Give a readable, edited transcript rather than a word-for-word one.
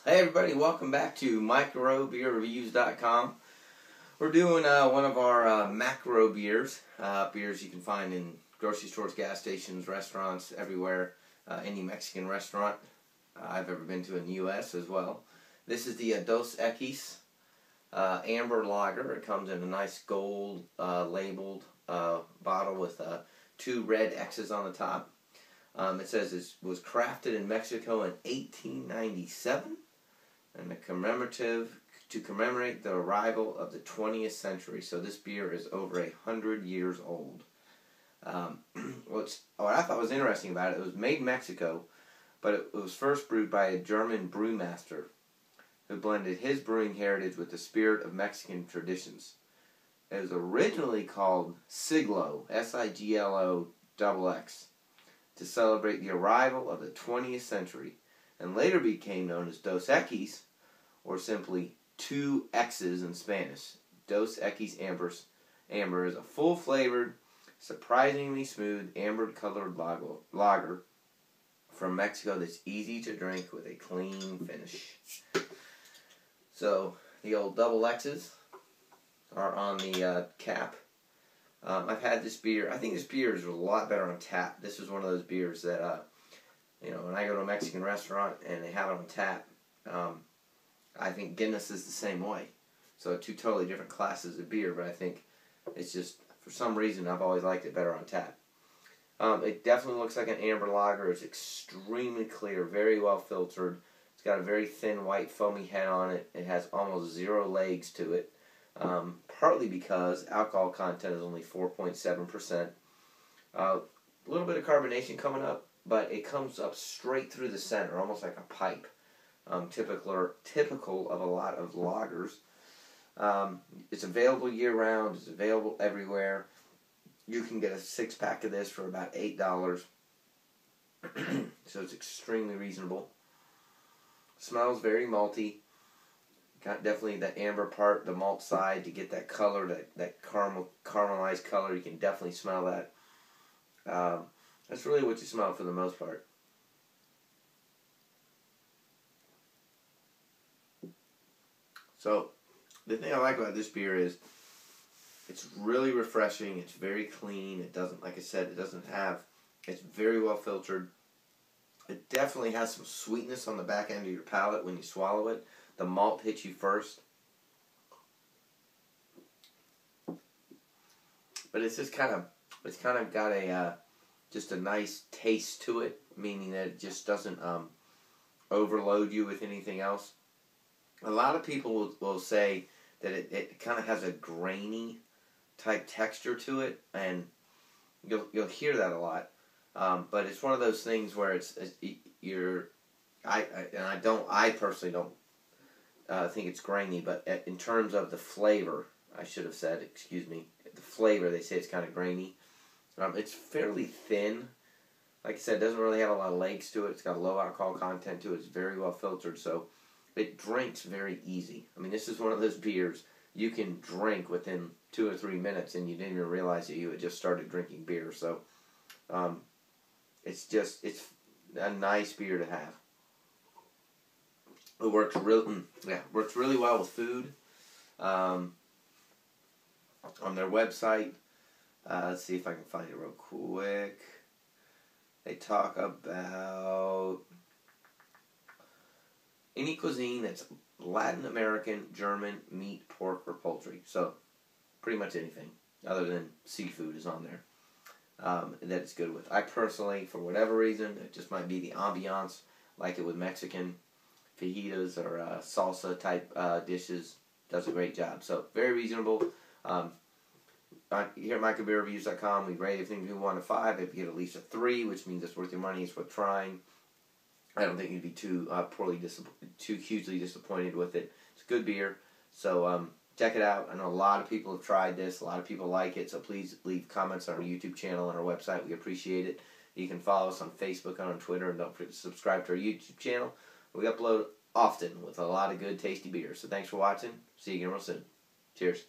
Hey everybody, welcome back to microbeerreviews.com. We're doing one of our macro beers. Beers you can find in grocery stores, gas stations, restaurants, everywhere. Any Mexican restaurant I've ever been to in the U.S. as well. This is the Dos Equis Amber Lager. It comes in a nice gold labeled bottle with 2 red X's on the top. It says it was crafted in Mexico in 1897 and to commemorate the arrival of the 20th century. So this beer is over 100 years old. What I thought was interesting about it was made in Mexico, but it was first brewed by a German brewmaster who blended his brewing heritage with the spirit of Mexican traditions. It was originally called Siglo, S-I-G-L-O XX, to celebrate the arrival of the 20th century, and later became known as Dos Equis, or simply 2 X's in Spanish. Dos Equis Amber is a full-flavored, surprisingly smooth, amber-colored lager from Mexico that's easy to drink with a clean finish. So, the old double X's are on the cap. I've had this beer. I think this beer is a lot better on tap. This is one of those beers that, when I go to a Mexican restaurant and they have it on tap, I think Guinness is the same way. So 2 totally different classes of beer, but I think it's just, for some reason, I've always liked it better on tap. It definitely looks like an amber lager. It's extremely clear, very well filtered. It's got a very thin white foamy head on it. It has almost 0 legs to it. Partly because alcohol content is only 4.7%. A little bit of carbonation coming up, but it comes up straight through the center, almost like a pipe. Typical of a lot of lagers. It's available year-round. It's available everywhere. You can get a 6-pack of this for about $8. So it's extremely reasonable. Smells very malty. Got definitely the amber part, the malt side, to get that color, that caramelized color. You can definitely smell that. That's really what you smell for the most part. So, the thing I like about this beer is it's really refreshing. It's very clean. It doesn't, like I said, it's very well filtered. It definitely has some sweetness on the back end of your palate when you swallow it. The malt hits you first. But it's just kind of got just a nice taste to it, meaning that it just doesn't overload you with anything else. A lot of people will say that it kind of has a grainy type texture to it, and you'll hear that a lot. But it's one of those things where I personally don't think it's grainy, but in terms of the flavor, I should have said, excuse me, the flavor, they say it's kind of grainy. It's fairly thin. Like I said, it doesn't really have a lot of legs to it. It's got a low alcohol content to it. It's very well filtered, so it drinks very easy. I mean, this is one of those beers you can drink within 2 or 3 minutes, and you didn't even realize that you had just started drinking beer. So, it's a nice beer to have. It works really well with food. On their website, let's see if I can find it real quick. They talk about any cuisine that's Latin American, German, meat, pork, or poultry. So, pretty much anything other than seafood is on there that it's good with. I personally, for whatever reason, it just might be the ambiance, like it with Mexican fajitas or salsa type dishes, does a great job. So, very reasonable. Here at microbeerreviews.com, we rate everything from 1 to 5. If you get at least a 3, which means it's worth your money, it's worth trying. I don't think you'd be too hugely disappointed with it. It's good beer, so check it out. I know a lot of people have tried this. A lot of people like it, so please leave comments on our YouTube channel and our website. We appreciate it. You can follow us on Facebook and on Twitter, and don't forget to subscribe to our YouTube channel. We upload often with a lot of good, tasty beers. So thanks for watching. See you again real soon. Cheers.